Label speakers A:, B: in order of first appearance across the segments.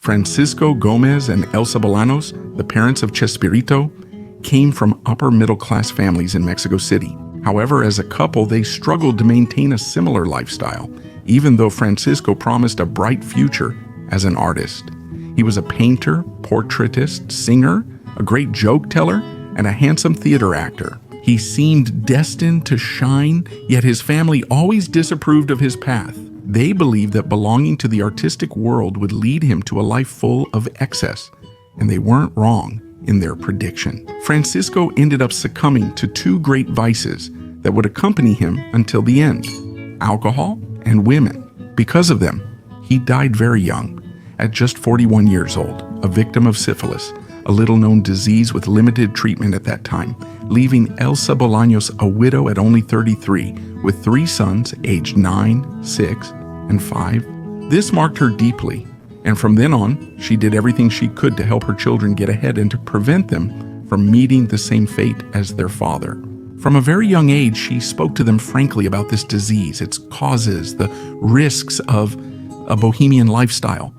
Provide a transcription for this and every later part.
A: Francisco Gomez and Elsa Bolaños, the parents of Chespirito, came from upper-middle-class families in Mexico City. However, as a couple, they struggled to maintain a similar lifestyle, even though Francisco promised a bright future as an artist. He was a painter, portraitist, singer, a great joke teller, and a handsome theater actor. He seemed destined to shine, yet his family always disapproved of his path. They believed that belonging to the artistic world would lead him to a life full of excess, and they weren't wrong in their prediction. Francisco ended up succumbing to two great vices that would accompany him until the end: alcohol and women. Because of them, he died very young, at just 41 years old, a victim of syphilis, a little-known disease with limited treatment at that time, leaving Elsa Bolaños a widow at only 33, with 3 sons aged 9, 6, and 5. This marked her deeply, and from then on, she did everything she could to help her children get ahead and to prevent them from meeting the same fate as their father. From a very young age, she spoke to them frankly about this disease, its causes, the risks of a bohemian lifestyle,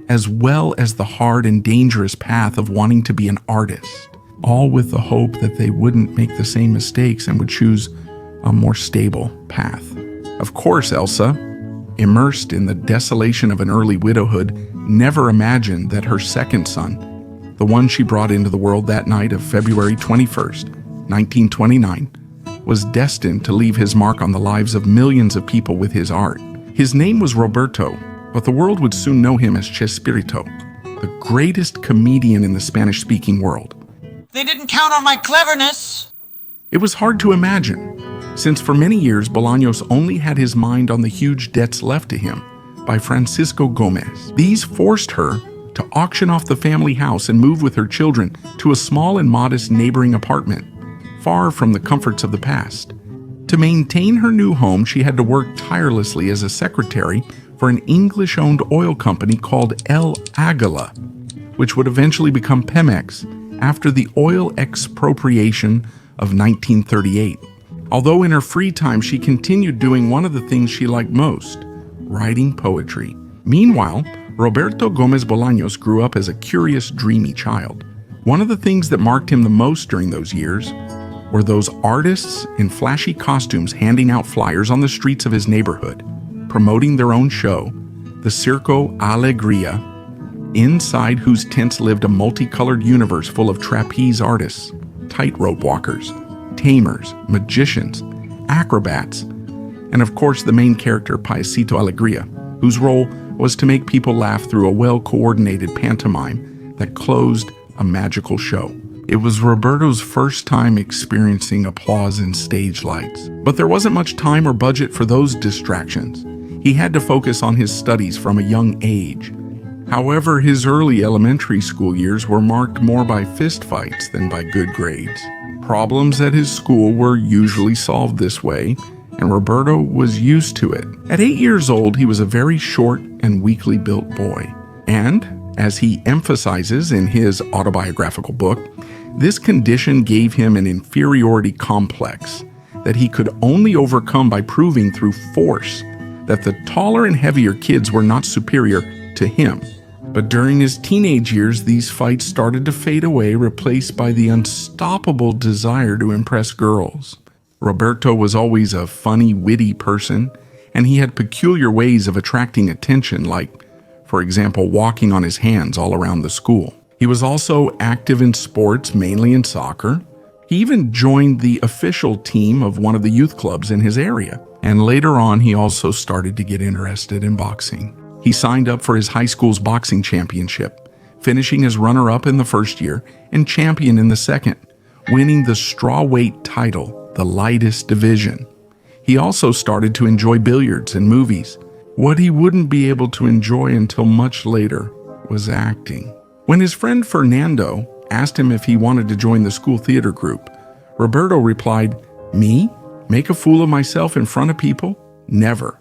A: as well as the hard and dangerous path of wanting to be an artist, all with the hope that they wouldn't make the same mistakes and would choose a more stable path. Of course, Elsa, immersed in the desolation of an early widowhood, never imagined that her second son, the one she brought into the world that night of February 21st, 1929, was destined to leave his mark on the lives of millions of people with his art. His name was Roberto, but the world would soon know him as Chespirito, the greatest comedian in the Spanish-speaking world.
B: They didn't count on my cleverness.
A: It was hard to imagine, since for many years Bolaños only had his mind on the huge debts left to him by Francisco Gomez. These forced her to auction off the family house and move with her children to a small and modest neighboring apartment, far from the comforts of the past. To maintain her new home, she had to work tirelessly as a secretary for an English-owned oil company called El Águila, which would eventually become Pemex after the oil expropriation of 1938. Although in her free time she continued doing one of the things she liked most, writing poetry. Meanwhile, Roberto Gómez Bolaños grew up as a curious, dreamy child. One of the things that marked him the most during those years were those artists in flashy costumes handing out flyers on the streets of his neighborhood, promoting their own show, the Circo Alegría, inside whose tents lived a multicolored universe full of trapeze artists, tightrope walkers, tamers, magicians, acrobats, and of course the main character, Payasito Alegría, whose role was to make people laugh through a well-coordinated pantomime that closed a magical show. It was Roberto's first time experiencing applause and stage lights, but there wasn't much time or budget for those distractions. He had to focus on his studies from a young age. However, his early elementary school years were marked more by fistfights than by good grades. Problems at his school were usually solved this way, and Roberto was used to it. At 8 years old, he was a very short and weakly built boy. And, as he emphasizes in his autobiographical book, this condition gave him an inferiority complex that he could only overcome by proving through force that the taller and heavier kids were not superior to him. But during his teenage years, these fights started to fade away, replaced by the unstoppable desire to impress girls. Roberto was always a funny, witty person, and he had peculiar ways of attracting attention, like, for example, walking on his hands all around the school. He was also active in sports, mainly in soccer. He even joined the official team of one of the youth clubs in his area. And later on, he also started to get interested in boxing. He signed up for his high school's boxing championship, finishing as runner-up in the first year and champion in the second, winning the strawweight title, the lightest division. He also started to enjoy billiards and movies. What he wouldn't be able to enjoy until much later was acting. When his friend Fernando asked him if he wanted to join the school theater group, Roberto replied, "Me? Make a fool of myself in front of people? Never."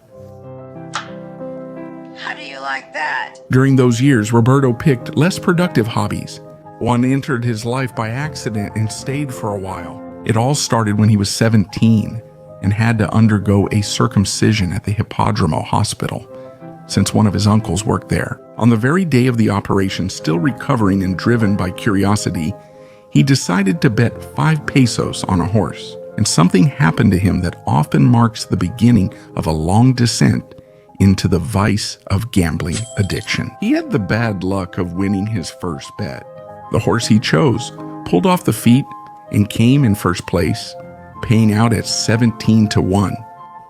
B: How do you like that?
A: During those years, Roberto picked less productive hobbies. One entered his life by accident and stayed for a while. It all started when he was 17 and had to undergo a circumcision at the Hippodromo Hospital. since one of his uncles worked there. On the very day of the operation, still recovering and driven by curiosity, he decided to bet 5 pesos on a horse. And something happened to him that often marks the beginning of a long descent into the vice of gambling addiction. He had the bad luck of winning his first bet. The horse he chose pulled off the feet and came in first place, paying out at 17-1.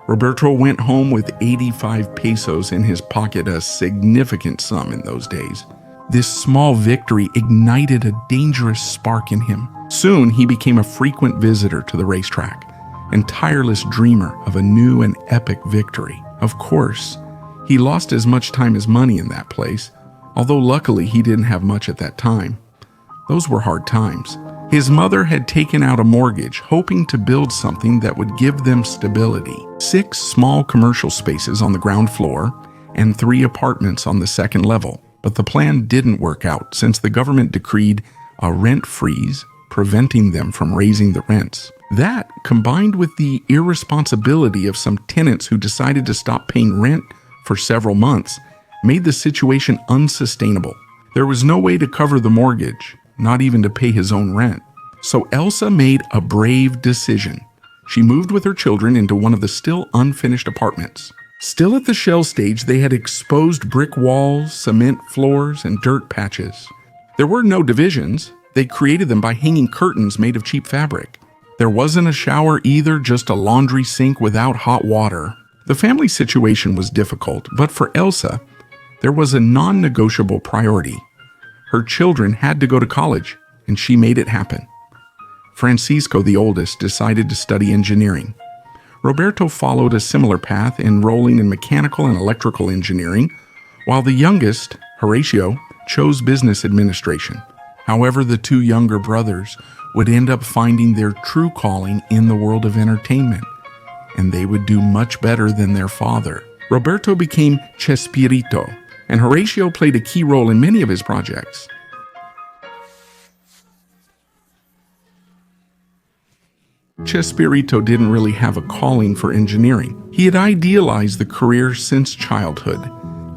A: Roberto went home with 85 pesos in his pocket, a significant sum in those days. This small victory ignited a dangerous spark in him. Soon he became a frequent visitor to the racetrack and tireless dreamer of a new and epic victory. Of course, he lost as much time as money in that place, although luckily he didn't have much at that time. Those were hard times. His mother had taken out a mortgage, hoping to build something that would give them stability. 6 small commercial spaces on the ground floor and 3 apartments on the second level. But the plan didn't work out since the government decreed a rent freeze, preventing them from raising the rents. That, combined with the irresponsibility of some tenants who decided to stop paying rent for several months, made the situation unsustainable. There was no way to cover the mortgage, not even to pay his own rent. So Elsa made a brave decision. She moved with her children into one of the still unfinished apartments. Still at the shell stage, they had exposed brick walls, cement floors, and dirt patches. There were no divisions. They created them by hanging curtains made of cheap fabric. There wasn't a shower either, just a laundry sink without hot water. The family situation was difficult, but for Elsa, there was a non-negotiable priority. Her children had to go to college, and she made it happen. Francisco, the oldest, decided to study engineering. Roberto followed a similar path, enrolling in mechanical and electrical engineering, while the youngest, Horatio, chose business administration. However, the 2 younger brothers would end up finding their true calling in the world of entertainment, and they would do much better than their father. Roberto became Chespirito, and Horatio played a key role in many of his projects. Chespirito didn't really have a calling for engineering. He had idealized the career since childhood,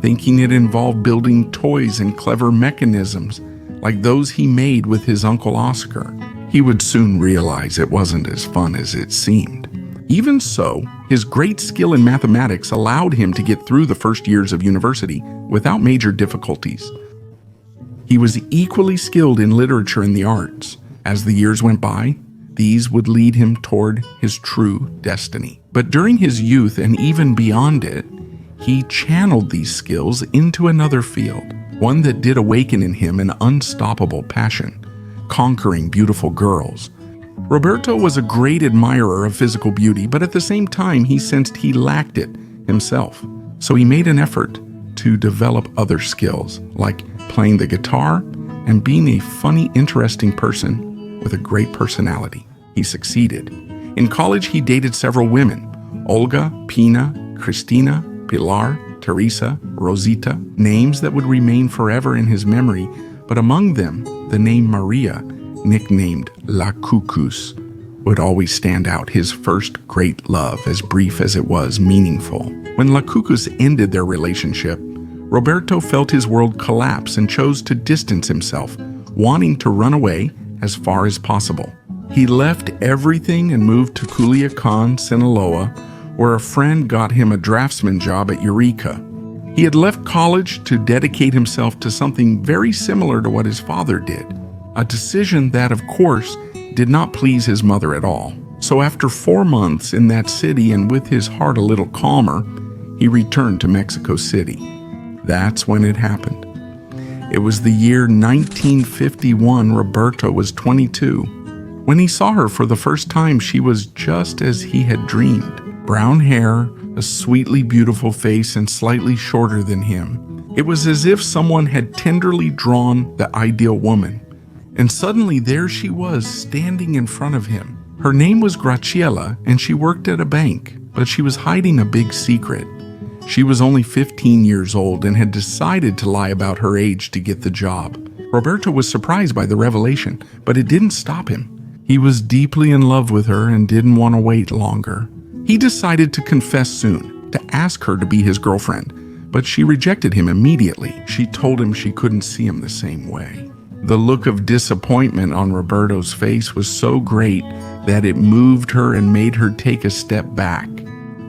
A: thinking it involved building toys and clever mechanisms like those he made with his Uncle Oscar. He would soon realize it wasn't as fun as it seemed. Even so, his great skill in mathematics allowed him to get through the first years of university without major difficulties. He was equally skilled in literature and the arts. As the years went by, these would lead him toward his true destiny. But during his youth and even beyond it, he channeled these skills into another field, one that did awaken in him an unstoppable passion, conquering beautiful girls. Roberto was a great admirer of physical beauty, but at the same time, he sensed he lacked it himself. So he made an effort to develop other skills, like playing the guitar and being a funny, interesting person with a great personality. He succeeded. In college, he dated several women: Olga, Pina, Cristina, Pilar, Teresa, Rosita, names that would remain forever in his memory, but among them, the name Maria, nicknamed La Cucus, would always stand out, his first great love, as brief as it was meaningful. When La Cucus ended their relationship, Roberto felt his world collapse and chose to distance himself, wanting to run away as far as possible. He left everything and moved to Culiacan, Sinaloa, where a friend got him a draftsman job at Eureka. He had left college to dedicate himself to something very similar to what his father did, a decision that, of course, did not please his mother at all. So after 4 months in that city and with his heart a little calmer, he returned to Mexico City. That's when it happened. It was the year 1951. Roberto was 22. When he saw her for the first time, she was just as he had dreamed. Brown hair, a sweetly beautiful face, and slightly shorter than him. It was as if someone had tenderly drawn the ideal woman. And suddenly there she was, standing in front of him. Her name was Graciela, and she worked at a bank, but she was hiding a big secret. She was only 15 years old and had decided to lie about her age to get the job. Roberto was surprised by the revelation, but it didn't stop him. He was deeply in love with her and didn't want to wait longer. He decided to confess soon, to ask her to be his girlfriend, but she rejected him immediately. She told him she couldn't see him the same way. The look of disappointment on Roberto's face was so great that it moved her and made her take a step back.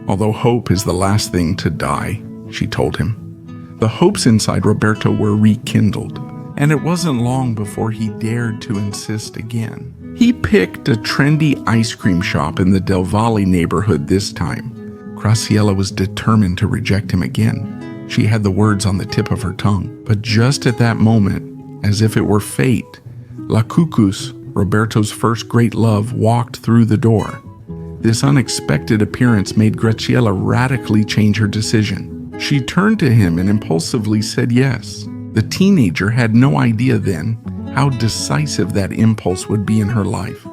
A: Although hope is the last thing to die, she told him. The hopes inside Roberto were rekindled, and it wasn't long before he dared to insist again. He picked a trendy ice cream shop in the Del Valle neighborhood this time. Graciela was determined to reject him again. She had the words on the tip of her tongue, but just at that moment, as if it were fate, La Cucus, Roberto's first great love, walked through the door. This unexpected appearance made Graciela radically change her decision. She turned to him and impulsively said yes. The teenager had no idea then how decisive that impulse would be in her life.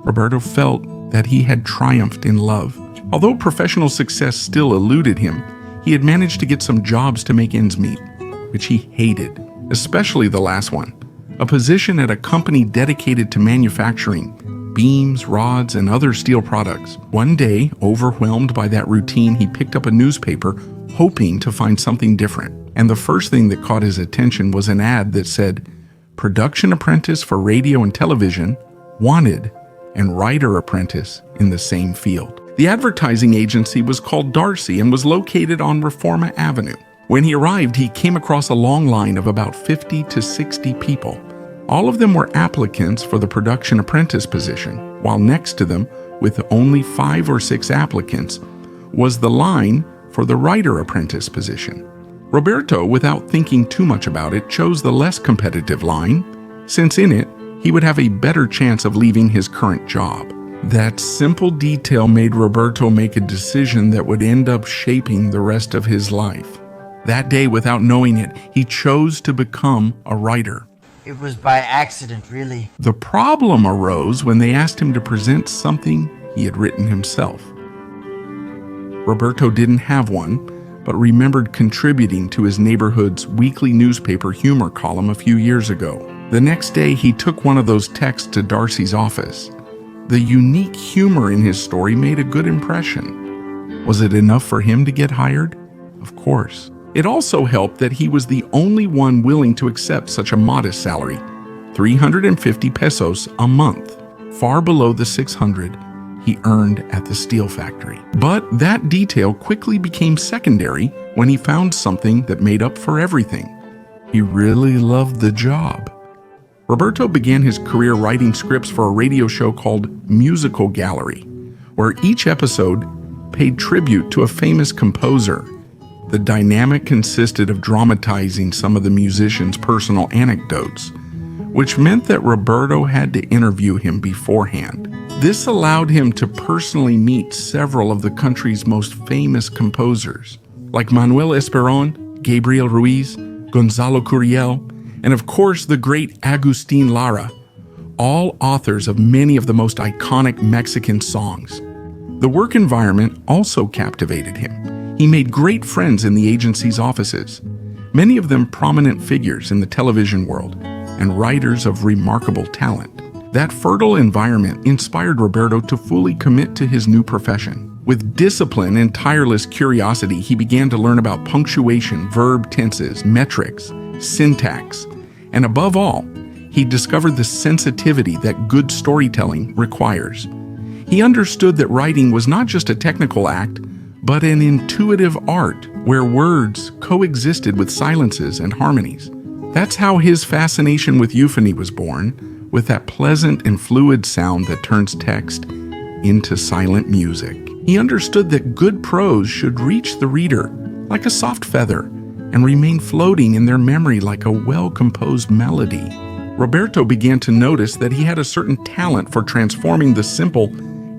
A: Roberto felt that he had triumphed in love. Although professional success still eluded him, he had managed to get some jobs to make ends meet, which he hated, especially the last one, a position at a company dedicated to manufacturing beams, rods, and other steel products. One day, overwhelmed by that routine, he picked up a newspaper, hoping to find something different. And the first thing that caught his attention was an ad that said, "Production apprentice for radio and television, wanted, and writer apprentice in the same field." The advertising agency was called Darcy and was located on Reforma Avenue. When he arrived, he came across a long line of about 50 to 60 people. All of them were applicants for the production apprentice position, while next to them, with only 5 or 6 applicants, was the line for the writer apprentice position. Roberto, without thinking too much about it, chose the less competitive line, since in it, he would have a better chance of leaving his current job. That simple detail made Roberto make a decision that would end up shaping the rest of his life. That day, without knowing it, he chose to become a writer.
B: It was by accident, really.
A: The problem arose when they asked him to present something he had written himself. Roberto didn't have one, but remembered contributing to his neighborhood's weekly newspaper humor column a few years ago. The next day, he took one of those texts to Darcy's office. The unique humor in his story made a good impression. Was it enough for him to get hired? Of course. It also helped that he was the only one willing to accept such a modest salary, 350 pesos a month, far below the 600 he earned at the steel factory. But that detail quickly became secondary when he found something that made up for everything. He really loved the job. Roberto began his career writing scripts for a radio show called Musical Gallery, where each episode paid tribute to a famous composer. The dynamic consisted of dramatizing some of the musician's personal anecdotes, which meant that Roberto had to interview him beforehand. This allowed him to personally meet several of the country's most famous composers, like Manuel Esperón, Gabriel Ruiz, Gonzalo Curiel, and of course the great Agustin Lara, all authors of many of the most iconic Mexican songs. The work environment also captivated him. He made great friends in the agency's offices, many of them prominent figures in the television world and writers of remarkable talent. That fertile environment inspired Roberto to fully commit to his new profession. With discipline and tireless curiosity, he began to learn about punctuation, verb tenses, metrics, syntax, and above all, he discovered the sensitivity that good storytelling requires. He understood that writing was not just a technical act, but an intuitive art where words coexisted with silences and harmonies. That's how his fascination with euphony was born, with that pleasant and fluid sound that turns text into silent music. He understood that good prose should reach the reader like a soft feather and remain floating in their memory like a well-composed melody. Roberto began to notice that he had a certain talent for transforming the simple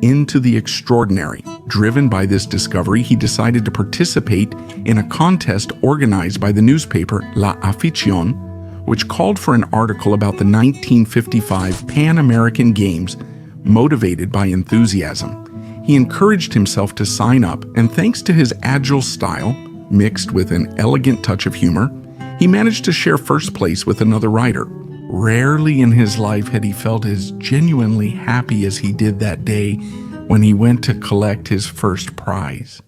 A: into the extraordinary. Driven by this discovery, he decided to participate in a contest organized by the newspaper La Afición, which called for an article about the 1955 Pan American Games motivated by enthusiasm. He encouraged himself to sign up, and thanks to his agile style, mixed with an elegant touch of humor, he managed to share first place with another writer. Rarely in his life had he felt as genuinely happy as he did that day when he went to collect his first prize.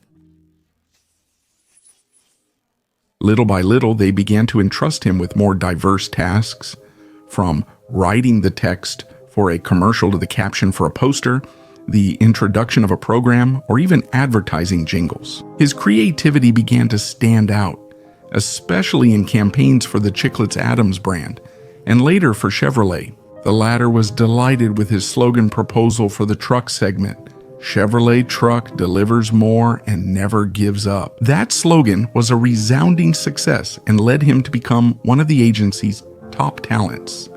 A: Little by little, they began to entrust him with more diverse tasks, from writing the text for a commercial to the caption for a poster, the introduction of a program, or even advertising jingles. His creativity began to stand out, especially in campaigns for the Chiclets Adams brand, and later for Chevrolet. The latter was delighted with his slogan proposal for the truck segment, "Chevrolet truck delivers more and never gives up." That slogan was a resounding success and led him to become one of the agency's top talents.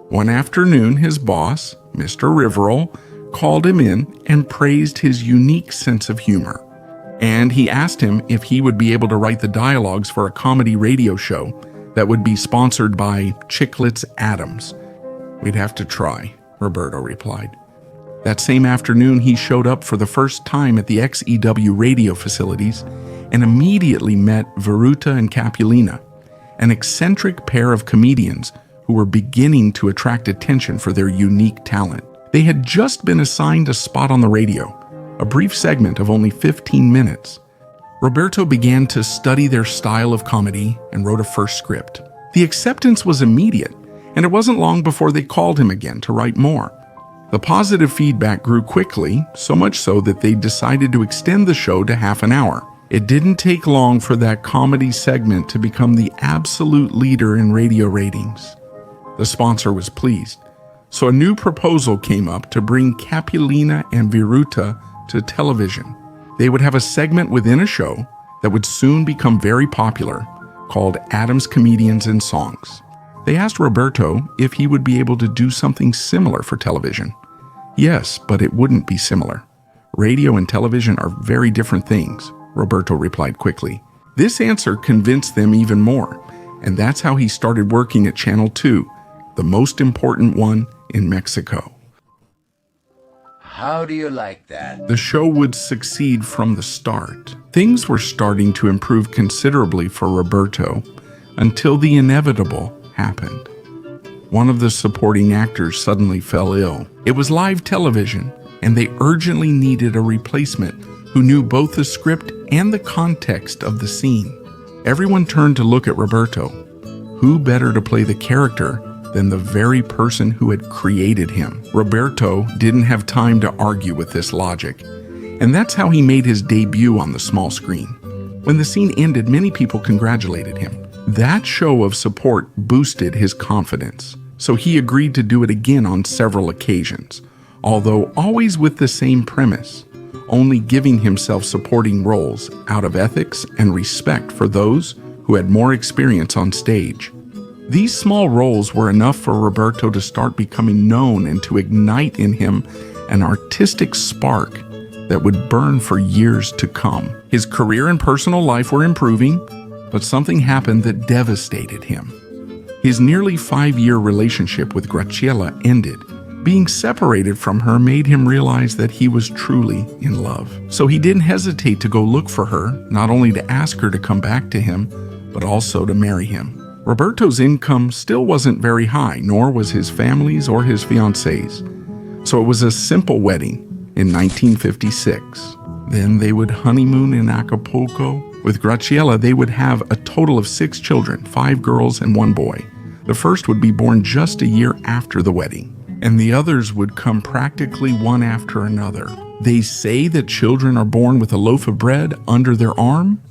A: One afternoon, his boss, Mr. Riverol, called him in and praised his unique sense of humor. And he asked him if he would be able to write the dialogues for a comedy radio show that would be sponsored by Chiclets Adams. "We'd have to try," Roberto replied. That same afternoon, he showed up for the first time at the XEW radio facilities and immediately met Viruta and Chapulín, an eccentric pair of comedians who were beginning to attract attention for their unique talent. They had just been assigned a spot on the radio, a brief segment of only 15 minutes. Roberto began to study their style of comedy and wrote a first script. The acceptance was immediate, and it wasn't long before they called him again to write more. The positive feedback grew quickly, so much so that they decided to extend the show to half an hour. It didn't take long for that comedy segment to become the absolute leader in radio ratings. The sponsor was pleased, so a new proposal came up to bring Chapulín and Viruta to television. They would have a segment within a show that would soon become very popular, called Adams Comedians and Songs. They asked Roberto if he would be able to do something similar for television. Yes, but it wouldn't be similar. Radio and television are very different things, Roberto replied quickly. This answer convinced them even more, and that's how he started working at Channel 2, the most important one in Mexico.
B: How do you like that?
A: The show would succeed from the start. Things were starting to improve considerably for Roberto until the inevitable happened. One of the supporting actors suddenly fell ill. It was live television, and they urgently needed a replacement who knew both the script and the context of the scene. Everyone turned to look at Roberto. Who better to play the character than the very person who had created him? Roberto didn't have time to argue with this logic, and that's how he made his debut on the small screen. When the scene ended, many people congratulated him. That show of support boosted his confidence, so he agreed to do it again on several occasions, although always with the same premise, only giving himself supporting roles out of ethics and respect for those who had more experience on stage. These small roles were enough for Roberto to start becoming known and to ignite in him an artistic spark that would burn for years to come. His career and personal life were improving, but something happened that devastated him. His nearly 5-year relationship with Graciela ended. Being separated from her made him realize that he was truly in love. So he didn't hesitate to go look for her, not only to ask her to come back to him, but also to marry him. Roberto's income still wasn't very high, nor was his family's or his fiancée's. So it was a simple wedding in 1956. Then they would honeymoon in Acapulco. With Graciela, they would have a total of 6 children, 5 girls and 1 boy. The first would be born just a year after the wedding, and the others would come practically one after another. They say that children are born with a loaf of bread under their arm.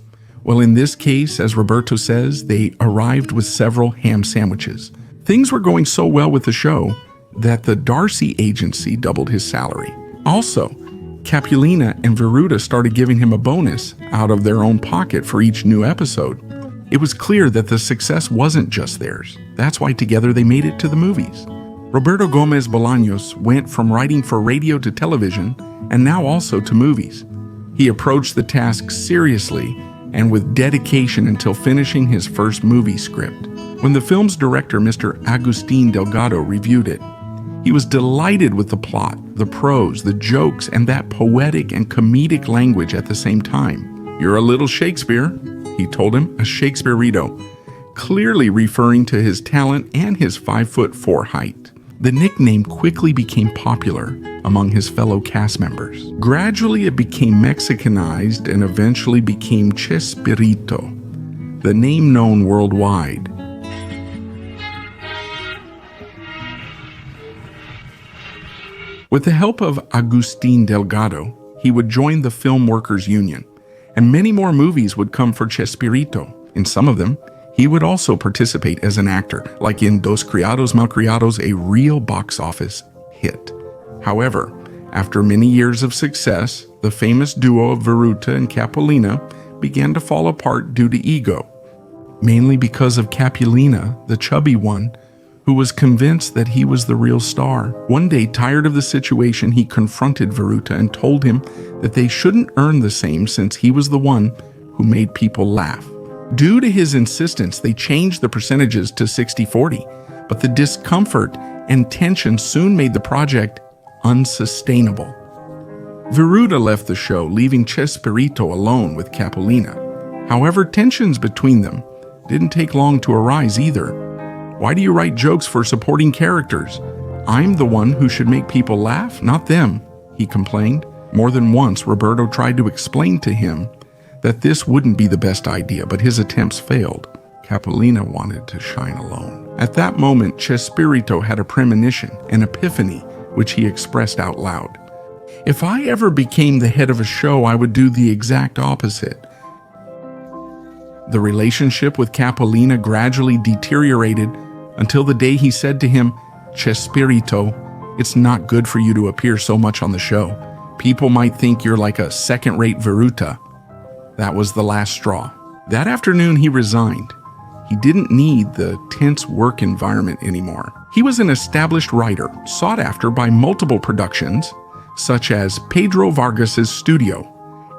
A: Well, in this case, as Roberto says, they arrived with several ham sandwiches. Things were going so well with the show that the Darcy agency doubled his salary. Also, Chapulín and Viruta started giving him a bonus out of their own pocket for each new episode. It was clear that the success wasn't just theirs. That's why together they made it to the movies. Roberto Gómez Bolaños went from writing for radio to television and now also to movies. He approached the task seriously and with dedication until finishing his first movie script. When the film's director, Mr. Agustín Delgado, reviewed it, he was delighted with the plot, the prose, the jokes, and that poetic and comedic language at the same time. "You're a little Shakespeare," he told him, a Chespirito, clearly referring to his talent and his 5'4" height. The nickname quickly became popular, among his fellow cast members. Gradually, it became Mexicanized and eventually became Chespirito, the name known worldwide. With the help of Agustin Delgado, he would join the Film Workers Union, and many more movies would come for Chespirito. In some of them, he would also participate as an actor, like in Dos Criados Malcriados, a real box office hit. However, after many years of success, the famous duo of Viruta and Capulina began to fall apart due to ego, mainly because of Capulina, the chubby one, who was convinced that he was the real star. One day, tired of the situation, he confronted Viruta and told him that they shouldn't earn the same since he was the one who made people laugh. Due to his insistence, they changed the percentages to 60-40, but the discomfort and tension soon made the project unsustainable. Viruta left the show, leaving Chespirito alone with Capulina. However, tensions between them didn't take long to arise either. "Why do you write jokes for supporting characters? I'm the one who should make people laugh, not them," he complained. More than once, Roberto tried to explain to him that this wouldn't be the best idea, but his attempts failed. Capulina wanted to shine alone. At that moment, Chespirito had a premonition, an epiphany, which he expressed out loud. "If I ever became the head of a show, I would do the exact opposite." The relationship with Capulina gradually deteriorated until the day he said to him, "Chespirito, it's not good for you to appear so much on the show. People might think you're like a second-rate Viruta." That was the last straw. That afternoon, he resigned. He didn't need the tense work environment anymore. He was an established writer, sought after by multiple productions, such as Pedro Vargas's Studio,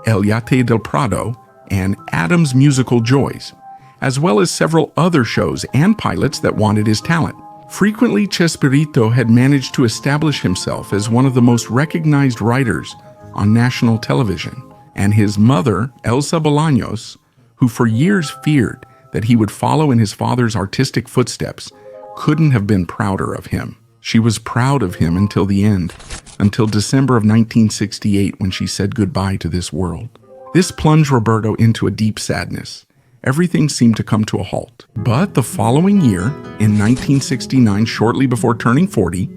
A: El Yate del Prado, and Adam's Musical Joys, as well as several other shows and pilots that wanted his talent. Frequently, Chespirito had managed to establish himself as one of the most recognized writers on national television, and his mother, Elsa Bolaños, who for years feared that he would follow in his father's artistic footsteps, couldn't have been prouder of him. She was proud of him until the end, until December of 1968 when she said goodbye to this world. This plunged Roberto into a deep sadness. Everything seemed to come to a halt. But the following year, in 1969, shortly before turning 40,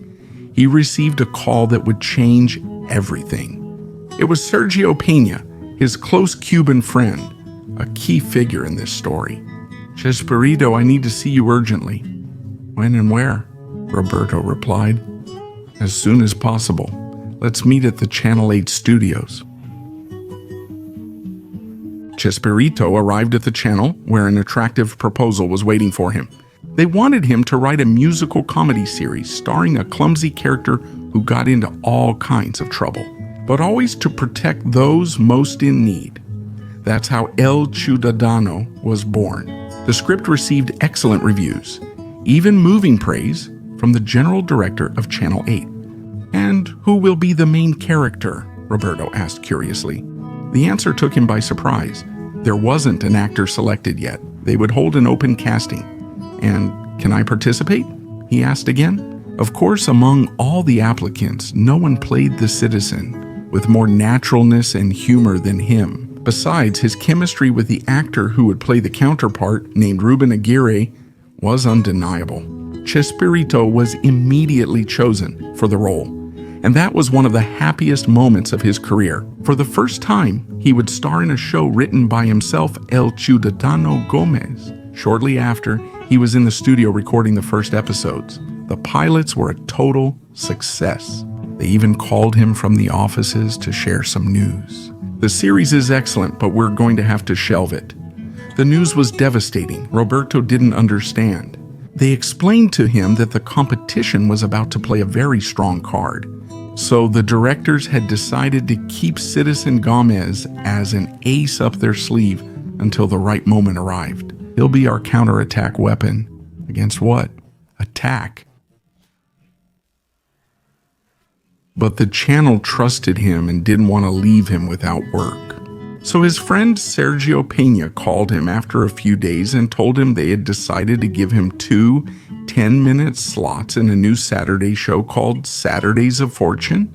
A: he received a call that would change everything. It was Sergio Peña, his close Cuban friend, a key figure in this story. "Chespirito, I need to see you urgently." "When and where?" Roberto replied. "As soon as possible. Let's meet at the Channel 8 studios." Chespirito arrived at the channel where an attractive proposal was waiting for him. They wanted him to write a musical comedy series starring a clumsy character who got into all kinds of trouble, but always to protect those most in need. That's how El Ciudadano was born. The script received excellent reviews, even moving praise from the general director of Channel 8. "And who will be the main character?" Roberto asked curiously. The answer took him by surprise. There wasn't an actor selected yet. They would hold an open casting. "And can I participate?" he asked again. Of course, among all the applicants, no one played the citizen with more naturalness and humor than him. Besides, his chemistry with the actor who would play the counterpart, named Ruben Aguirre, was undeniable. Chespirito was immediately chosen for the role, and that was one of the happiest moments of his career. For the first time, he would star in a show written by himself, El Ciudadano Gomez. Shortly after, he was in the studio recording the first episodes. The pilots were a total success. They even called him from the offices to share some news. "The series is excellent, but we're going to have to shelve it." The news was devastating. Roberto didn't understand. They explained to him that the competition was about to play a very strong card. So the directors had decided to keep Citizen Gomez as an ace up their sleeve until the right moment arrived. He'll be our counterattack weapon. Against what? Attack. But the channel trusted him and didn't want to leave him without work. So his friend Sergio Peña called him after a few days and told him they had decided to give him 2 10-minute slots in a new Saturday show called Saturdays of Fortune.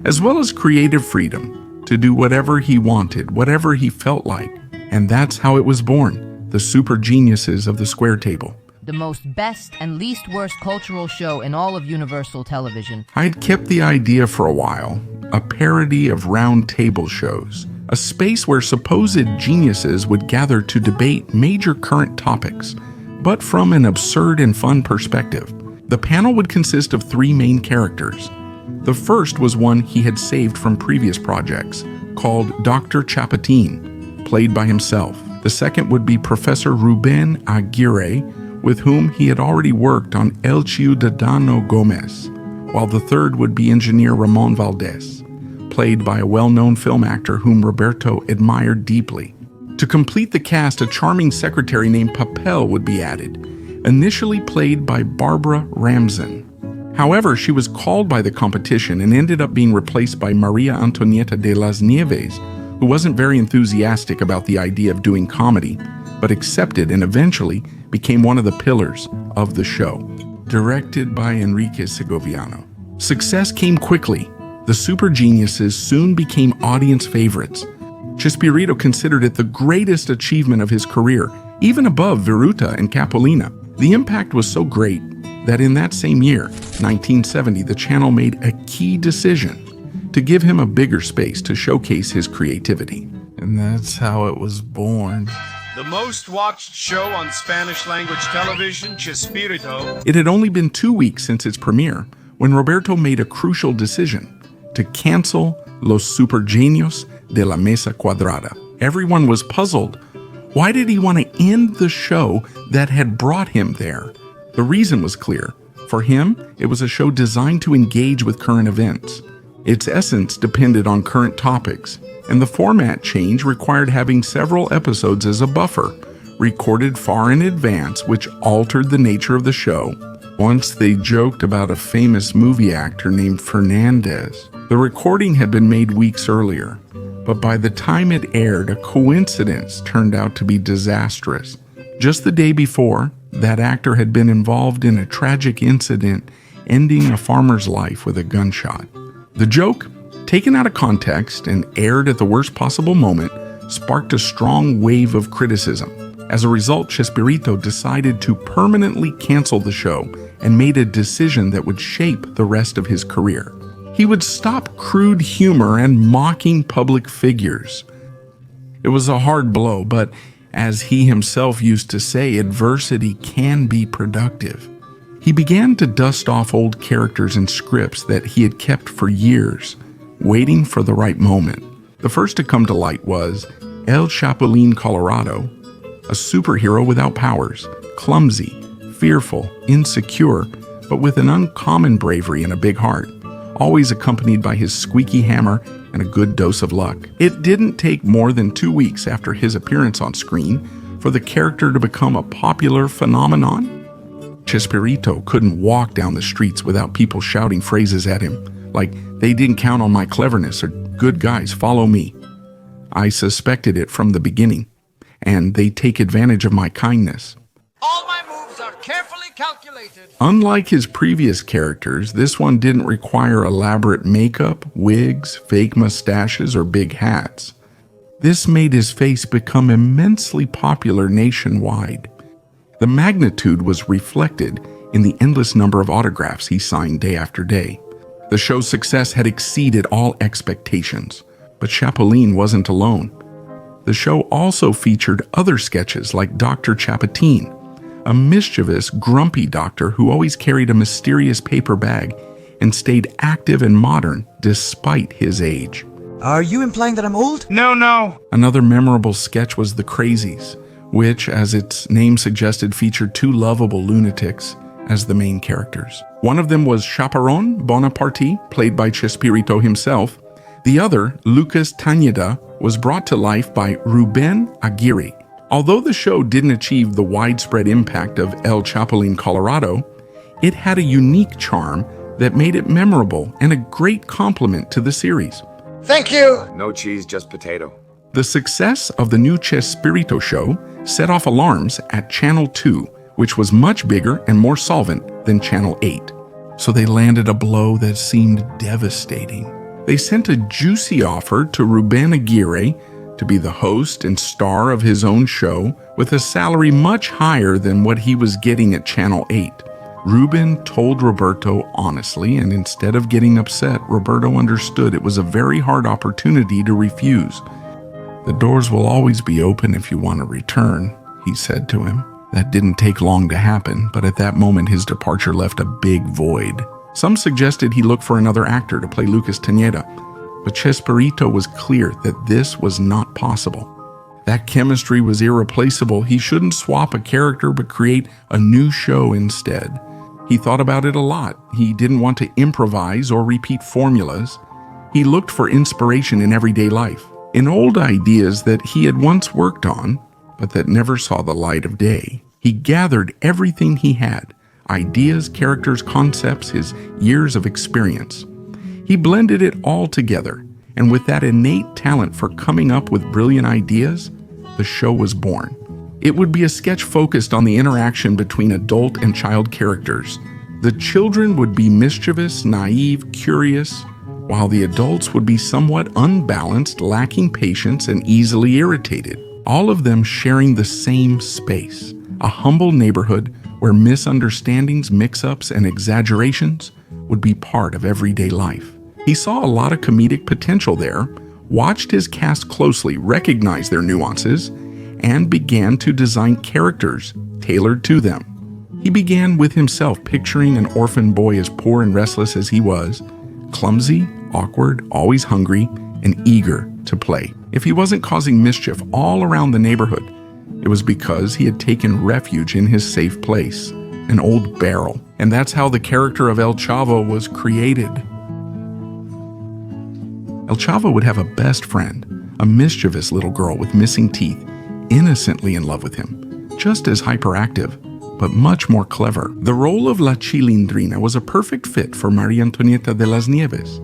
A: as well as creative freedom to do whatever he wanted, whatever he felt like. And that's how it was born, the super geniuses of the square table.
C: The most best and least worst cultural show in all of Universal Television.
A: I had kept the idea for a while, a parody of round table shows, a space where supposed geniuses would gather to debate major current topics, but from an absurd and fun perspective. The panel would consist of 3 main characters. The first was one he had saved from previous projects, called Dr. Chapulín, played by himself. The second would be Professor Rubén Aguirre, with whom he had already worked on El Ciudadano Gómez, while the third would be engineer Ramón Valdés, played by a well-known film actor whom Roberto admired deeply. To complete the cast, a charming secretary named Papel would be added, initially played by Barbara Ramzan. However, she was called by the competition and ended up being replaced by María Antonieta de las Nieves, who wasn't very enthusiastic about the idea of doing comedy, but accepted and eventually became one of the pillars of the show. Directed by Enrique Segoviano. Success came quickly. The super geniuses soon became audience favorites. Chespirito considered it the greatest achievement of his career, even above Viruta and Capulina. The impact was so great that in that same year, 1970, the channel made a key decision to give him a bigger space to showcase his creativity. And that's how it was born.
D: The most watched show on Spanish-language television, Chespirito.
A: It had only been 2 weeks since its premiere when Roberto made a crucial decision to cancel Los Supergeniuses de la Mesa Cuadrada. Everyone was puzzled. Why did he want to end the show that had brought him there? The reason was clear. For him, it was a show designed to engage with current events. Its essence depended on current topics, and the format change required having several episodes as a buffer, recorded far in advance, which altered the nature of the show. Once they joked about a famous movie actor named Fernandez. The recording had been made weeks earlier, but by the time it aired, a coincidence turned out to be disastrous. Just the day before, that actor had been involved in a tragic incident ending a farmer's life with a gunshot. The joke, taken out of context and aired at the worst possible moment, sparked a strong wave of criticism. As a result, Chespirito decided to permanently cancel the show and made a decision that would shape the rest of his career. He would stop crude humor and mocking public figures. It was a hard blow, but as he himself used to say, adversity can be productive. He began to dust off old characters and scripts that he had kept for years, waiting for the right moment. The first to come to light was El Chapulín Colorado, a superhero without powers, clumsy, fearful, insecure, but with an uncommon bravery and a big heart, always accompanied by his squeaky hammer and a good dose of luck. It didn't take more than 2 weeks after his appearance on screen for the character to become a popular phenomenon. Chespirito couldn't walk down the streets without people shouting phrases at him, like, "They didn't count on my cleverness," or "Good guys, follow me." I suspected it from the beginning, and "They take advantage of my kindness."
D: All my moves are carefully calculated.
A: Unlike his previous characters, this one didn't require elaborate makeup, wigs, fake mustaches, or big hats. This made his face become immensely popular nationwide. The magnitude was reflected in the endless number of autographs he signed day after day. The show's success had exceeded all expectations, but Chapulín wasn't alone. The show also featured other sketches like Dr. Chapulín, a mischievous, grumpy doctor who always carried a mysterious paper bag and stayed active and modern despite his age.
B: Are you implying that I'm old?
D: No.
A: Another memorable sketch was The Crazies, which, as its name suggested, featured 2 lovable lunatics as the main characters. One of them was Chaperón Bonaparte, played by Chespirito himself. The other, Lucas Tañeda, was brought to life by Rubén Aguirre. Although the show didn't achieve the widespread impact of El Chapulín Colorado, it had a unique charm that made it memorable and a great complement to the series.
D: Thank you.
E: No cheese, just potato.
A: The success of the new Chespirito show set off alarms at Channel 2, which was much bigger and more solvent than Channel 8. So they landed a blow that seemed devastating. They sent a juicy offer to Ruben Aguirre to be the host and star of his own show with a salary much higher than what he was getting at Channel 8. Ruben told Roberto honestly, and instead of getting upset, Roberto understood it was a very hard opportunity to refuse. "The doors will always be open if you want to return," he said to him. That didn't take long to happen, but at that moment his departure left a big void. Some suggested he look for another actor to play Lucas Teñeda, but Chespirito was clear that this was not possible. That chemistry was irreplaceable. He shouldn't swap a character but create a new show instead. He thought about it a lot. He didn't want to improvise or repeat formulas. He looked for inspiration in everyday life, in old ideas that he had once worked on, but that never saw the light of day. He gathered everything he had: ideas, characters, concepts, his years of experience. He blended it all together, and with that innate talent for coming up with brilliant ideas, the show was born. It would be a sketch focused on the interaction between adult and child characters. The children would be mischievous, naive, curious, while the adults would be somewhat unbalanced, lacking patience, and easily irritated. All of them sharing the same space, a humble neighborhood where misunderstandings, mix-ups, and exaggerations would be part of everyday life. He saw a lot of comedic potential there, watched his cast closely, recognized their nuances, and began to design characters tailored to them. He began with himself, picturing an orphan boy as poor and restless as he was, clumsy, awkward, always hungry, and eager to play. If he wasn't causing mischief all around the neighborhood, it was because he had taken refuge in his safe place, an old barrel. And that's how the character of El Chavo was created. El Chavo would have a best friend, a mischievous little girl with missing teeth, innocently in love with him, just as hyperactive, but much more clever. The role of La Chilindrina was a perfect fit for María Antonieta de las Nieves.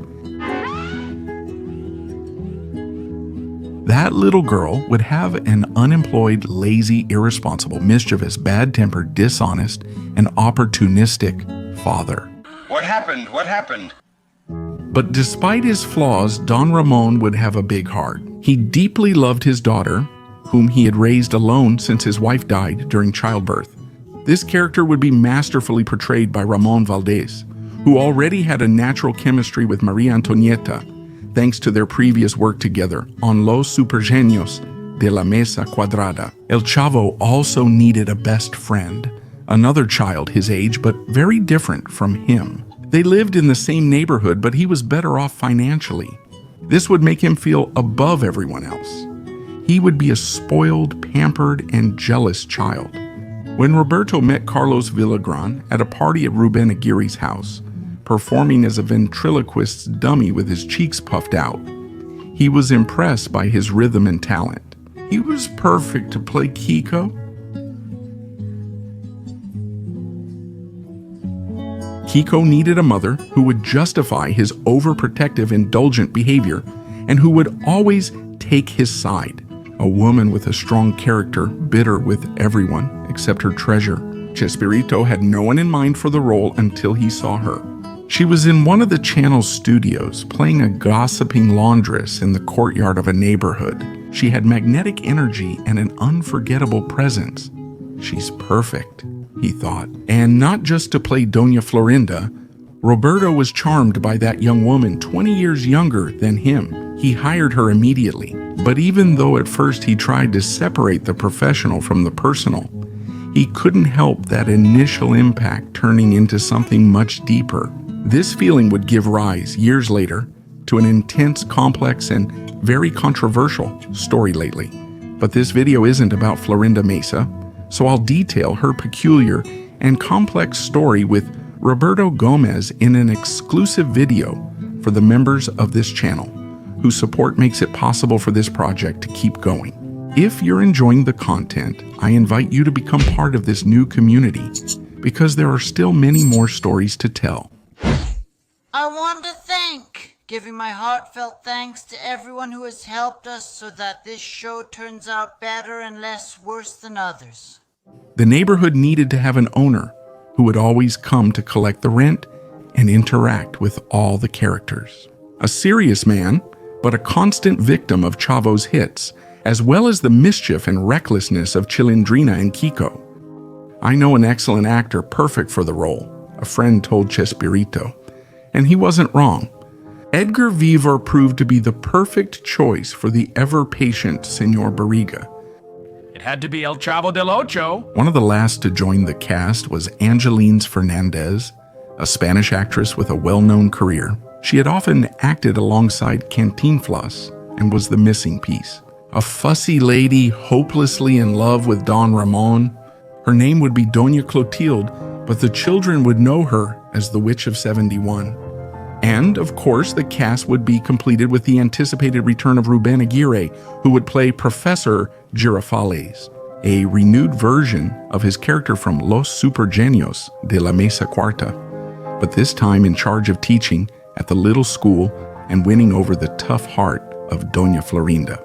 A: That little girl would have an unemployed, lazy, irresponsible, mischievous, bad-tempered, dishonest, and opportunistic father.
D: What happened? What happened?
A: But despite his flaws, Don Ramon would have a big heart. He deeply loved his daughter, whom he had raised alone since his wife died during childbirth. This character would be masterfully portrayed by Ramon Valdez, who already had a natural chemistry with María Antonieta, thanks to their previous work together on Los Supergeniuses de la Mesa Cuadrada. El Chavo also needed a best friend, another child his age, but very different from him. They lived in the same neighborhood, but he was better off financially. This would make him feel above everyone else. He would be a spoiled, pampered, and jealous child. When Roberto met Carlos Villagran at a party at Ruben Aguirre's house, performing as a ventriloquist's dummy with his cheeks puffed out, he was impressed by his rhythm and talent. He was perfect to play Kiko. Kiko needed a mother who would justify his overprotective, indulgent behavior and who would always take his side. A woman with a strong character, bitter with everyone except her treasure. Chespirito had no one in mind for the role until he saw her. She was in one of the channel's studios, playing a gossiping laundress in the courtyard of a neighborhood. She had magnetic energy and an unforgettable presence. She's perfect, he thought. And not just to play Doña Florinda, Roberto was charmed by that young woman 20 years younger than him. He hired her immediately. But even though at first he tried to separate the professional from the personal, he couldn't help that initial impact turning into something much deeper. This feeling would give rise, years later, to an intense, complex, and very controversial story lately. But this video isn't about Florinda Mesa, so I'll detail her peculiar and complex story with Roberto Gomez in an exclusive video for the members of this channel, whose support makes it possible for this project to keep going. If you're enjoying the content, I invite you to become part of this new community, because there are still many more stories to tell.
E: I want to giving my heartfelt thanks to everyone who has helped us so that this show turns out better and less worse than others.
A: The neighborhood needed to have an owner who would always come to collect the rent and interact with all the characters. A serious man, but a constant victim of Chavo's hits, as well as the mischief and recklessness of Chilindrina and Kiko. "I know an excellent actor perfect for the role," a friend told Chespirito, and he wasn't wrong. Edgar Vivar proved to be the perfect choice for the ever-patient Senor Barriga.
F: It had to be El Chavo del Ocho.
A: One of the last to join the cast was Angelines Fernandez, a Spanish actress with a well-known career. She had often acted alongside Cantinflas and was the missing piece. A fussy lady hopelessly in love with Don Ramon. Her name would be Doña Clotilde, but the children would know her as the Witch of 71. And, of course, the cast would be completed with the anticipated return of Rubén Aguirre, who would play Professor Girafales, a renewed version of his character from Los Supergeniuses de la Mesa Cuarta, but this time in charge of teaching at the little school and winning over the tough heart of Doña Florinda.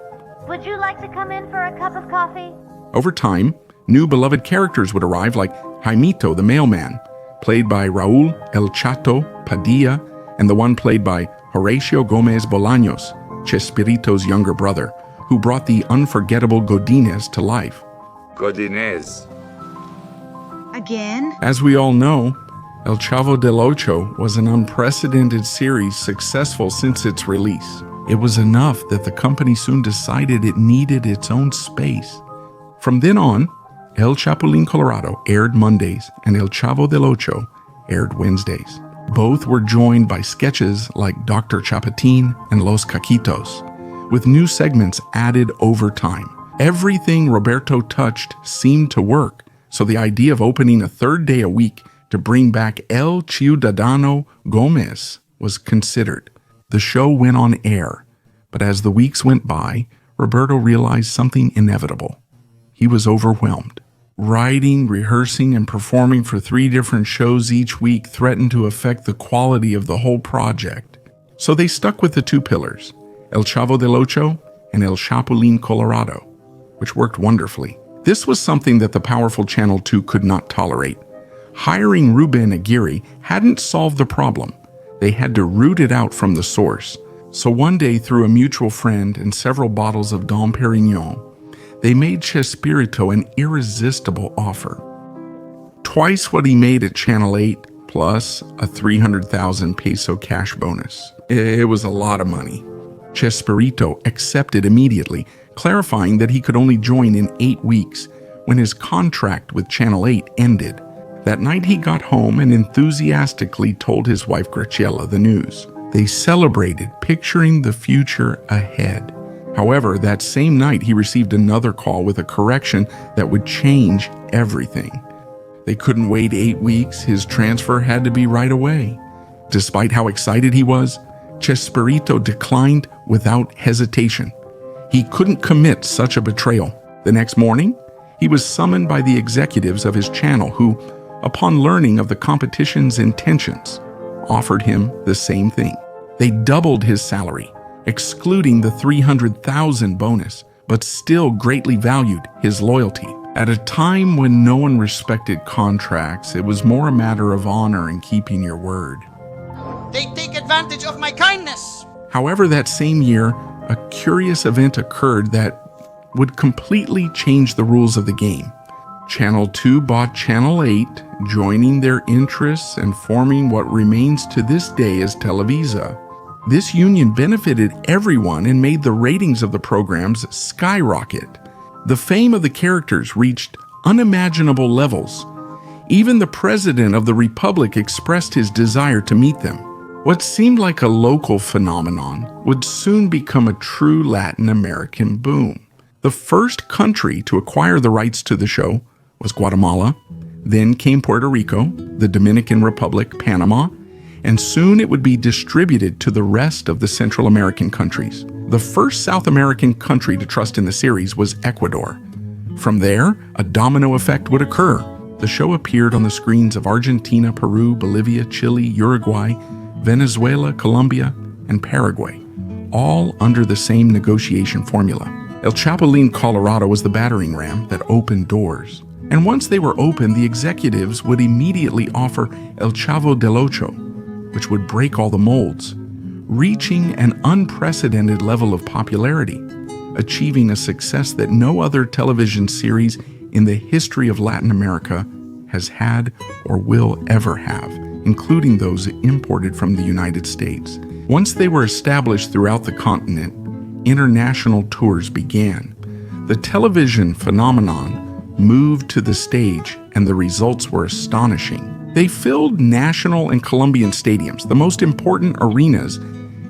G: Would you like to come in for a cup of coffee?
A: Over time, new beloved characters would arrive like Jaimito the mailman, played by Raúl El Chato Padilla, and the one played by Horacio Gómez Bolaños, Chespirito's younger brother, who brought the unforgettable Godínez to life.
H: Godínez.
G: Again?
A: As we all know, El Chavo del Ocho was an unprecedented series successful since its release. It was enough that the company soon decided it needed its own space. From then on, El Chapulín Colorado aired Mondays and El Chavo del Ocho aired Wednesdays. Both were joined by sketches like Dr. Chapatín and Los Caquitos, with new segments added over time. Everything Roberto touched seemed to work, so the idea of opening a third day a week to bring back El Ciudadano Gómez was considered. The show went on air, but as the weeks went by, Roberto realized something inevitable. He was overwhelmed. Writing, rehearsing, and performing for 3 different shows each week threatened to affect the quality of the whole project. So they stuck with the 2 pillars, El Chavo del Ocho and El Chapulín Colorado, which worked wonderfully. This was something that the powerful Channel 2 could not tolerate. Hiring Rubén Aguirre hadn't solved the problem. They had to root it out from the source. So one day, through a mutual friend and several bottles of Dom Perignon, they made Chespirito an irresistible offer. Twice what he made at Channel 8, plus a 300,000 peso cash bonus. It was a lot of money. Chespirito accepted immediately, clarifying that he could only join in 8 weeks when his contract with Channel 8 ended. That night he got home and enthusiastically told his wife Graciela the news. They celebrated, picturing the future ahead. However, that same night he received another call with a correction that would change everything. They couldn't wait 8 weeks, his transfer had to be right away. Despite how excited he was, Chespirito declined without hesitation. He couldn't commit such a betrayal. The next morning, he was summoned by the executives of his channel who, upon learning of the competition's intentions, offered him the same thing. They doubled his salary, excluding the 300,000 bonus, but still greatly valued his loyalty. At a time when no one respected contracts, it was more a matter of honor and keeping your word.
E: They take advantage of my kindness.
A: However, that same year, a curious event occurred that would completely change the rules of the game. Channel 2 bought Channel 8, joining their interests and forming what remains to this day as Televisa. This union benefited everyone and made the ratings of the programs skyrocket. The fame of the characters reached unimaginable levels. Even the president of the Republic expressed his desire to meet them. What seemed like a local phenomenon would soon become a true Latin American boom. The first country to acquire the rights to the show was Guatemala, then came Puerto Rico, the Dominican Republic, Panama, and soon it would be distributed to the rest of the Central American countries. The first South American country to trust in the series was Ecuador. From there, a domino effect would occur. The show appeared on the screens of Argentina, Peru, Bolivia, Chile, Uruguay, Venezuela, Colombia, and Paraguay, all under the same negotiation formula. El Chapulín Colorado was the battering ram that opened doors. And once they were open, the executives would immediately offer El Chavo del Ocho, which would break all the molds. reaching an unprecedented level of popularity, achieving a success that no other television series in the history of Latin America has had or will ever have, including those imported from the United States. Once they were established throughout the continent, international tours began. The television phenomenon moved to the stage, and the results were astonishing. They filled national and Colombian stadiums, the most important arenas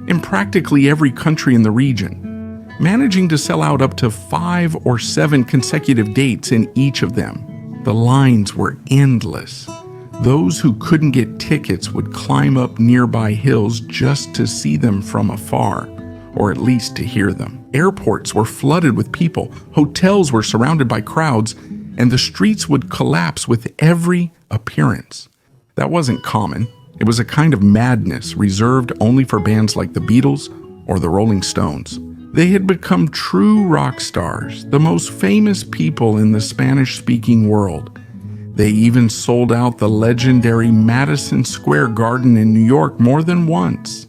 A: in practically every country in the region, managing to sell out up to 5 or 7 consecutive dates in each of them. The lines were endless. Those who couldn't get tickets would climb up nearby hills just to see them from afar, or at least to hear them. Airports were flooded with people, hotels were surrounded by crowds, and the streets would collapse with every appearance. That wasn't common. It was a kind of madness reserved only for bands like the Beatles or the Rolling Stones. They had become true rock stars, the most famous people in the Spanish-speaking world. They even sold out the legendary Madison Square Garden in New York more than once.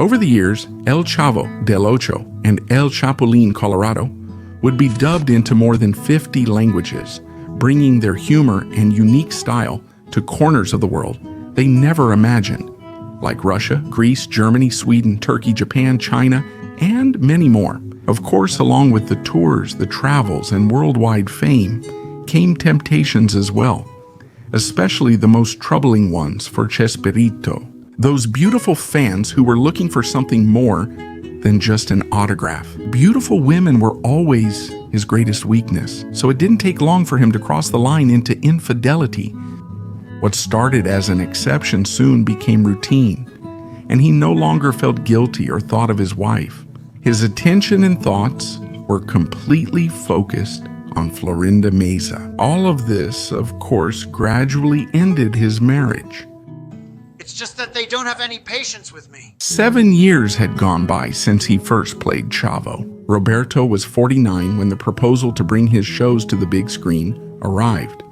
A: Over the years, El Chavo del Ocho and El Chapulín, Colorado, would be dubbed into more than 50 languages, bringing their humor and unique style to corners of the world they never imagined, like Russia, Greece, Germany, Sweden, Turkey, Japan, China, and many more. Of course, along with the tours, the travels, and worldwide fame, came temptations as well, especially the most troubling ones for Chespirito, those beautiful fans who were looking for something more than just an autograph. Beautiful women were always his greatest weakness, so it didn't take long for him to cross the line into infidelity. What started as an exception soon became routine, and he no longer felt guilty or thought of his wife. His attention and thoughts were completely focused on Florinda Meza. All of this, of course, gradually ended his marriage.
B: It's just that they don't have any patience with me.
A: 7 years had gone by since he first played Chavo. Roberto was 49 when the proposal to bring his shows to the big screen arrived.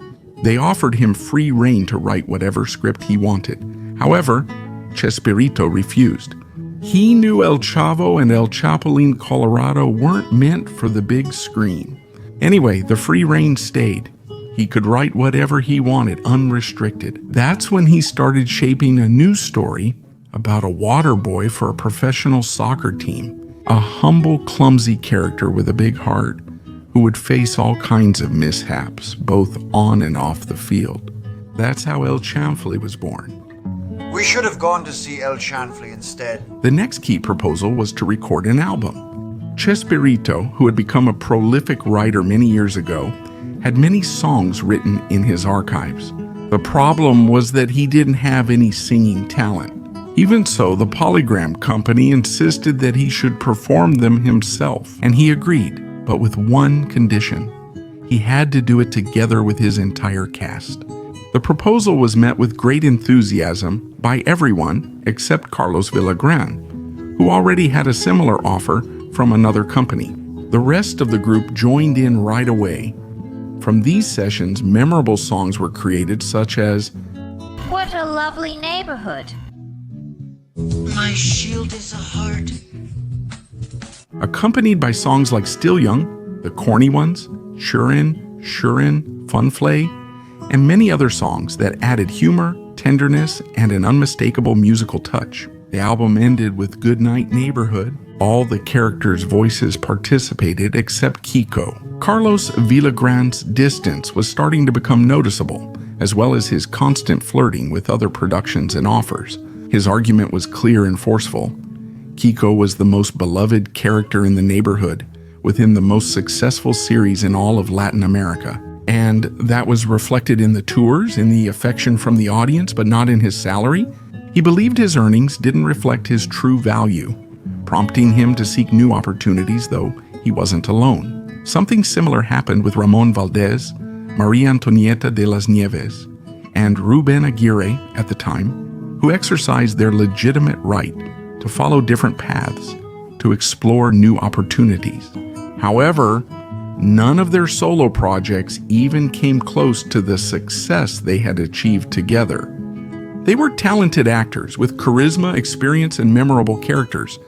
A: They offered him free rein to write whatever script he wanted. However, Chespirito refused. He knew El Chavo and El Chapulín, Colorado weren't meant for the big screen. Anyway, the free rein stayed. He could write whatever he wanted, unrestricted. That's when he started shaping a new story about a water boy for a professional soccer team, a humble, clumsy character with a big heart who would face all kinds of mishaps, both on and off the field. That's how El Chanfle was born.
B: We should have gone to see El Chanfle instead.
A: The next key proposal was to record an album. Chespirito, who had become a prolific writer many years ago, had many songs written in his archives. The problem was that he didn't have any singing talent. Even so, the Polygram Company insisted that he should perform them himself, and he agreed, but with one condition. He had to do it together with his entire cast. The proposal was met with great enthusiasm by everyone except Carlos Villagrán, who already had a similar offer from another company. The rest of the group joined in right away. From these sessions, memorable songs were created such as
G: What a lovely neighborhood.
E: My shield is a heart.
A: accompanied by songs like Still Young, The Corny Ones, Shurin, Fun Flay, and many other songs that added humor, tenderness, and an unmistakable musical touch. The album ended with Goodnight Neighborhood. All the characters' voices participated except Kiko. Carlos Villagrán's distance was starting to become noticeable, as well as his constant flirting with other productions and offers. His argument was clear and forceful. Kiko was the most beloved character in the neighborhood, within the most successful series in all of Latin America. And that was reflected in the tours, in the affection from the audience, but not in his salary. He believed his earnings didn't reflect his true value, prompting him to seek new opportunities, though he wasn't alone. Something similar happened with Ramón Valdés, María Antonieta de las Nieves, and Rubén Aguirre at the time, who exercised their legitimate right to follow different paths, to explore new opportunities. However, none of their solo projects even came close to the success they had achieved together. They were talented actors with charisma, experience, and memorable characters,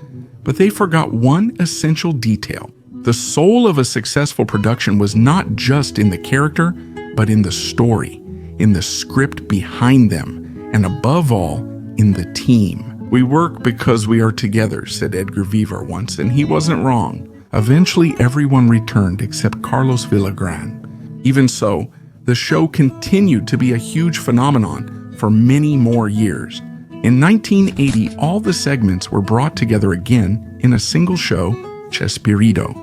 A: but they forgot one essential detail. The soul of a successful production was not just in the character, but in the story, in the script behind them, and above all, in the team. "We work because we are together," said Edgar Vivar once, and he wasn't wrong. Eventually, everyone returned except Carlos Villagrán. Even so, the show continued to be a huge phenomenon for many more years. In 1980, all the segments were brought together again in a single show, Chespirito,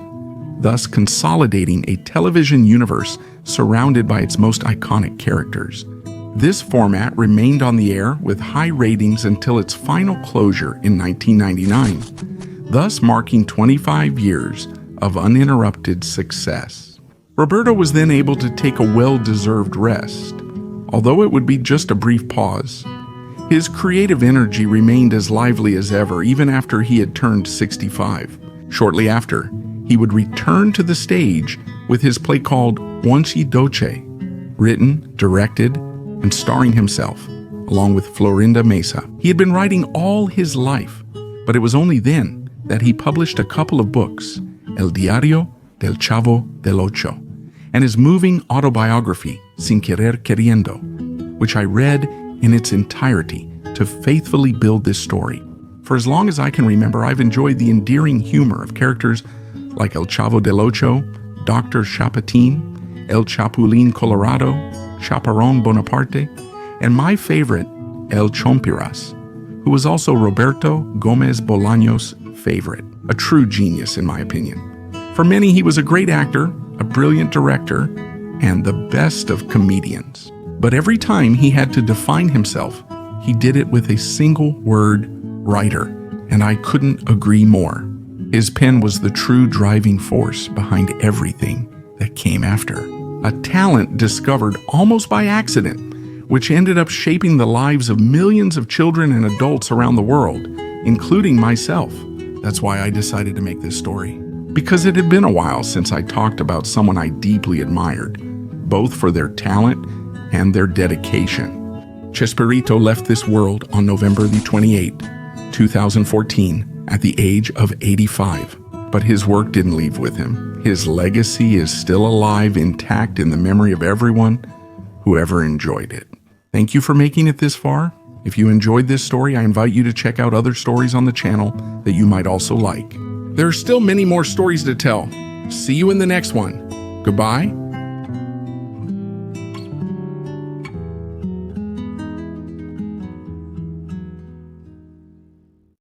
A: thus consolidating a television universe surrounded by its most iconic characters. This format remained on the air with high ratings until its final closure in 1999, thus marking 25 years of uninterrupted success. Roberto was then able to take a well-deserved rest, although it would be just a brief pause. His creative energy remained as lively as ever, even after he had turned 65. Shortly after, he would return to the stage with his play called Once Doce, written, directed, and starring himself, along with Florinda Mesa. He had been writing all his life, but it was only then that he published a couple of books, El Diario del Chavo del Ocho, and his moving autobiography, Sin Querer Queriendo, which I read in its entirety to faithfully build this story. For as long as I can remember, I've enjoyed the endearing humor of characters like El Chavo del Ocho, Dr. Chapatin, El Chapulín Colorado, Chaparrón Bonaparte, and my favorite, El Chompiras, who was also Roberto Gómez Bolaños' favorite, a true genius in my opinion. For many, he was a great actor, a brilliant director, and the best of comedians. But every time he had to define himself, he did it with a single word, writer, and I couldn't agree more. His pen was the true driving force behind everything that came after. A talent discovered almost by accident, which ended up shaping the lives of millions of children and adults around the world, including myself. That's why I decided to make this story. Because it had been a while since I talked about someone I deeply admired, both for their talent and their dedication. Chespirito left this world on November the 28th, 2014, at the age of 85. But his work didn't leave with him. His legacy is still alive, intact in the memory of everyone who ever enjoyed it. Thank you for making it this far. If you enjoyed this story, I invite you to check out other stories on the channel that you might also like. There are still many more stories to tell. See you in the next one. Goodbye